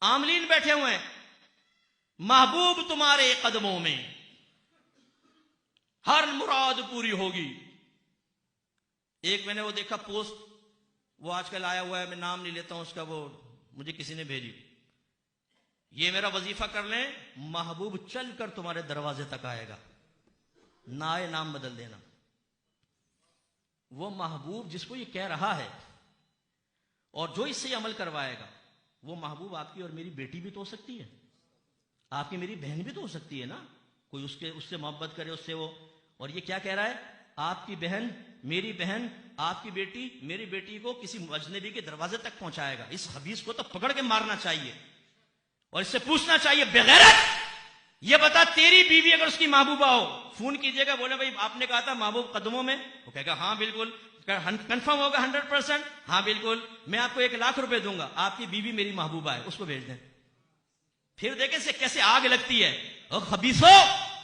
आमलीन बैठे हुए हैं, महबूब तुम्हारे कदमों में, हर मुराद पूरी होगी। एक मैंने वो देखा पोस्ट, वो आजकल आया हुआ है, मैं नाम नहीं लेता हूं उसका, वो मुझे किसी ने भेजी, ये मेरा वजीफा कर लें, महबूब चलकर तुम्हारे दरवाजे तक आएगा, ना आए नाम बदल देना। वो महबूब जिसको ये कह रहा है और जो इससे अमल करवाएगा, वो महबूब आपकी और मेरी बेटी भी तो हो सकती है, आपकी मेरी बहन भी तो हो सकती है ना। कोई उससे मोहब्बत करे, उससे वो, और ये क्या कह रहा है, आपकी बहन, मेरी बहन, आपकी बेटी, मेरी बेटी को किसी अजनबी के दरवाजे तक पहुंचाएगा। इस हबीस को तो पकड़ के मारना चाहिए और इससे पूछना चाहिए, बेगैरत, ये बता तेरी बीवी अगर उसकी महबूबा हो, फोन कीजिएगा, बोले भाई आपने कहा था महबूब कदमों में, वो कहेगा हाँ बिल्कुल, कंफर्म होगा 100%, हाँ बिल्कुल, मैं आपको 1 लाख रुपए दूंगा, आपकी बीवी मेरी महबूबा है, उसको भेज दें। फिर देखें से कैसे आग लगती है। और खबीसो,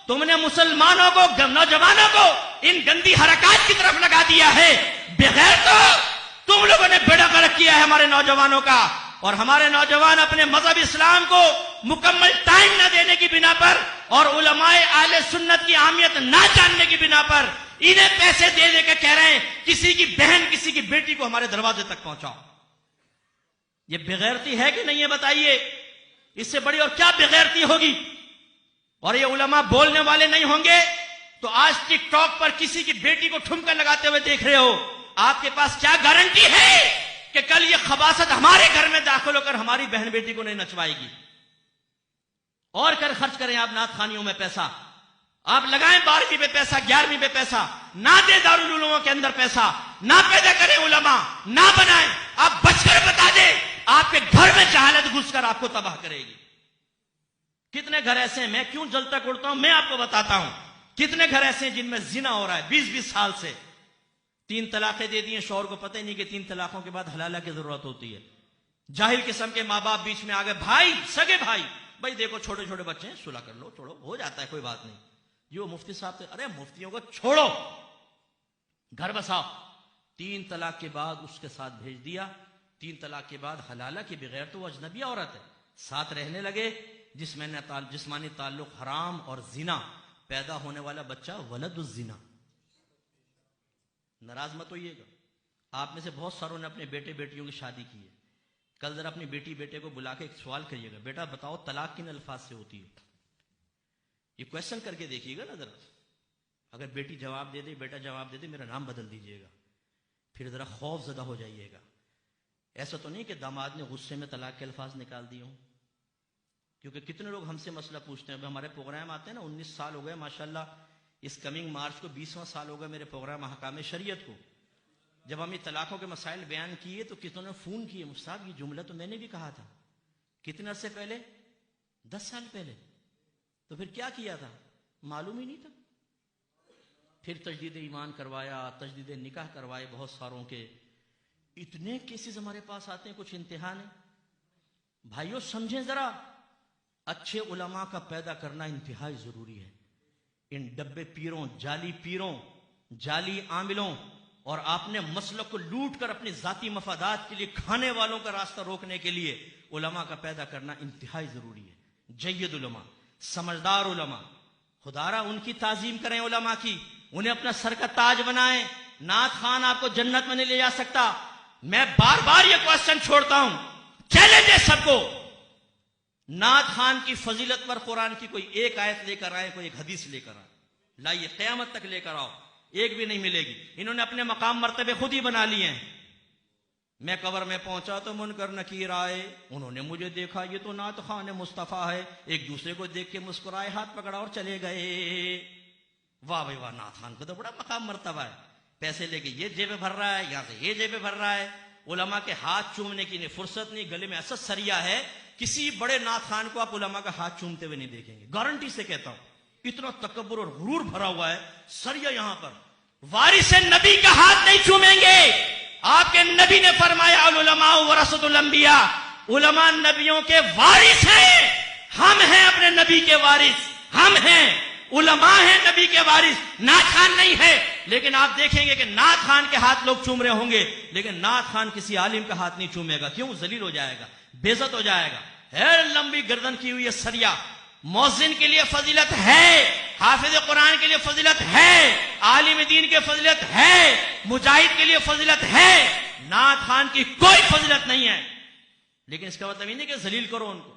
तुमने मुसलमानों को, नौजवानों को इन गंदी हरकत की तरफ लगा दिया है। बगैर तो तुम लोगों ने बेड़ा गर्क किया है हमारे नौजवानों का, और हमारे नौजवान अपने मजहब इस्लाम को मुकम्मल टाइम न देने की बिना पर और उलमाए आले सुन्नत की अहमियत ना जानने की बिना पर इन्हें पैसे दे दे के कह रहे हैं किसी की बहन, किसी की बेटी को हमारे दरवाजे तक पहुंचाओ। ये बेगैरती है कि नहीं है बताइए? इससे बड़ी और क्या बेगैरती होगी? और ये उलमा बोलने वाले नहीं होंगे तो आज टिकटॉक पर किसी की बेटी को ठुमका लगाते हुए देख रहे हो, आपके पास क्या गारंटी है कि कल ये खबासत हमारे घर में दाखिल होकर हमारी बहन बेटी को नहीं नचवाएगी? और कर खर्च करें आप नात खानियों में पैसा, आप लगाएं 12वीं पे पैसा, 11वीं पे पैसा, ना दे दारुल उलूमों के अंदर पैसा, ना पैदा करें उलमा, ना बनाएं, आप बचकर बता दें, आपके घर में जहालत घुसकर आपको तबाह करेगी। कितने घर ऐसे हैं, मैं क्यों जलता उड़ता हूं, मैं आपको बताता हूं, कितने घर ऐसे हैं जिनमें जिना हो रहा है 20-20 साल से। 3 तलाकें दे दी हैं, शौहर को पता ही नहीं कि 3 तलाकों के बाद हलाला की जरूरत होती है। जाहिल किस्म के माँ बाप बीच में आ गए, भाई, सगे भाई देखो छोटे छोटे बच्चे हैं, सुलह कर लो, छोड़ो, हो जाता है, कोई बात नहीं। जो मुफ्ती साहब थे, अरे मुफ्तियों को छोड़ो, घर बसाओ। 3 तलाक के बाद उसके साथ भेज दिया, 3 तलाक के बाद हलाला के बगैर तो वो अजनबी औरत है, साथ रहने लगे, जिस्मानी ताल्लुक हराम और जिना, पैदा होने वाला बच्चा वलदुज़्जिना। नाराज मत होइएगा, आप में से बहुत सारों ने अपने बेटे बेटियों की शादी की है। कल जरा अपनी बेटी बेटे को बुला के एक सवाल करिएगा, बेटा बताओ तलाक किन अल्फाज से होती है? ये क्वेश्चन करके देखिएगा ना जरा। अगर बेटी जवाब दे दे, बेटा जवाब दे दे, मेरा नाम बदल दीजिएगा, फिर जरा खौफ ज़दा हो जाइएगा। ऐसा तो नहीं कि दामाद ने गुस्से में तलाक के अल्फाज निकाल दिए हों, क्योंकि कितने लोग हमसे मसला पूछते हैं। हमारे प्रोग्राम आते हैं ना, 19 साल हो गए माशाल्लाह, इस कमिंग मार्च को 20वां साल होगा मेरे प्रोग्राम अहकाम शरीयत को। जब हम ये तलाकों के मसाइल बयान किए तो कितनों ने फोन किए, मुस्ताद ये जुमला तो मैंने भी कहा था। कितने अरसे पहले? 10 साल पहले। तो फिर क्या किया था? मालूम ही नहीं था। फिर तजदीद ईमान करवाया, तजदीद निकाह करवाए बहुत सारों के। इतने केसेस हमारे पास आते हैं, कुछ इंतहा नहीं। भाइयों समझें जरा, अच्छे उलमा का पैदा करना इंतहाई जरूरी है। इन डब्बे पीरों, जाली आमिलों और आपने मसलक को लूट कर अपनी जाती मफादात के लिए खाने वालों का रास्ता रोकने के लिए उलमा का पैदा करना इंतहाई जरूरी है। जय्यद उलमा, समझदार उलमा, खुदारा उनकी ताजीम करें, उलमा की, उन्हें अपना सर का ताज बनाएं। नात खान आपको जन्नत में नहीं ले जा सकता। मैं बार बार ये क्वेश्चन छोड़ता हूं, चैलेंज है सबको, नात खान की फजीलत पर कुरान की कोई एक आयत लेकर आए, कोई एक हदीस लेकर आए, लाइए क़यामत तक लेकर आओ, एक भी नहीं मिलेगी। इन्होंने अपने मकाम मर्तबे खुद ही बना लिए हैं। मैं कब्र में पहुंचा तो मुनकर नकीर आए, उन्होंने मुझे देखा, ये तो नात खान मुस्तफा है, एक दूसरे को देख के मुस्कुराए, हाथ पकड़ा और चले गए। वाह भाई वाह, नात खान को तो बड़ा मकाम मर्तबा है। पैसे लेके ये जेबे भर रहा है, यहां से ये जेबे भर रहा है। उलमा के हाथ चूमने की नहीं फुर्सत नहीं, गले में ऐसा सरिया है, किसी बड़े नात खान को आप उलमा का हाथ चूमते हुए नहीं देखेंगे, गारंटी से कहता हूं। इतना तकब्बुर और गुरूर भरा हुआ है, सरिया यहां पर। वारिस नबी का हाथ नहीं चूमेंगे। आपके नबी ने फरमाया उलमा वरसतुल अंबिया, उलमा नबियों के वारिस हैं। हम हैं अपने नबी के वारिस, हम हैं, उलमा हैं नबी के वारिस, नात खान नहीं है। लेकिन आप देखेंगे कि नात खान के हाथ लोग चूम रहे होंगे, लेकिन नात खान किसी आलिम का हाथ नहीं चूमेगा। क्यों? जलील हो जाएगा, बेइज्जत हो जाएगा। है लंबी गर्दन की हुई है सरिया। मौजिन के लिए फजीलत है, हाफिज कुरान के लिए फजीलत है, आलिम दीन के फजीलत है, मुजाहिद के लिए फजीलत है। नात खान की कोई फजीलत नहीं है। लेकिन इसका मतलब ये नहीं कि जलील करो उनको,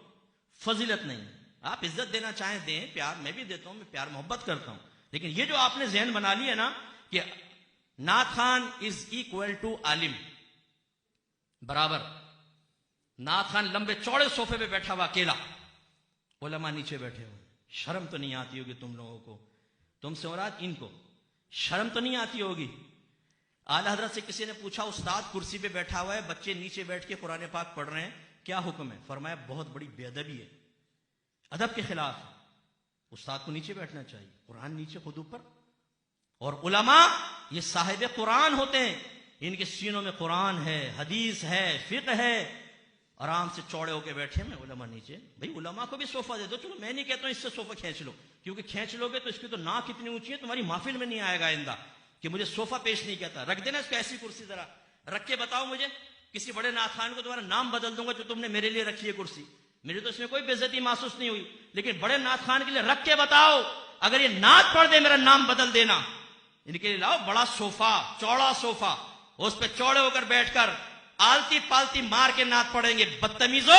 फजीलत नहीं। आप इज्जत देना चाहें दें, प्यार मैं भी देता हूं, मैं प्यार मोहब्बत करता हूं। लेकिन ये जो आपने जहन बना लिया ना कि नात खान इज इक्वल टू आलिम, बराबर। नात खान लंबे चौड़े सोफे पे बैठा हुआ अकेला, उलमा नीचे बैठे हुए। शर्म तो नहीं आती होगी तुम लोगों को, तुमसे औरात इनको शर्म तो नहीं आती होगी। आला हजरत से किसी ने पूछा, उस्ताद कुर्सी पे बैठा हुआ है, बच्चे नीचे बैठ के कुरान पाक पढ़ रहे हैं, क्या हुक्म है? फरमाया बहुत बड़ी बेअदबी है, अदब के खिलाफ है, उस्ताद को नीचे बैठना चाहिए, कुरान नीचे खुद ऊपर। और उलमा ये साहिब कुरान होते हैं, इनके सीनों में कुरान है, हदीस है, फिक्र है, आराम से चौड़े होके बैठे हैं। उलमा नीचे। भाई उलमा को भी सोफा दे दो, चलो मैं नहीं कहता हूं इससे सोफा खींच लो, क्योंकि खींच लोगे तो इसकी तो नाक इतनी ऊंची है, तुम्हारी महफिल में नहीं आएगा आइंदा कि मुझे सोफा पेश नहीं कहता। रख देना इसको ऐसी कुर्सी, जरा रख के बताओ मुझे, किसी बड़े नाथान को तुम्हारा नाम बदल दूंगा जो तुमने मेरे लिए रखी है कुर्सी। मेरी तो इसमें कोई बेइज्जती महसूस नहीं हुई, लेकिन बड़े नाथ खान के लिए रख के बताओ, अगर ये नाथ पढ़ दे मेरा नाम बदल देना। इनके लिए लाओ बड़ा सोफा, चौड़ा सोफा, उस पर चौड़े होकर बैठकर आलती पालती मार के नाथ पढ़ेंगे। बदतमीजो,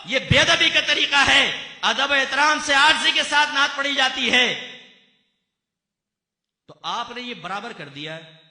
ये बेअदबी का तरीका है। अदब एहतराम से आर्जी के साथ नाथ पढ़ी जाती है। तो आपने ये बराबर कर दिया है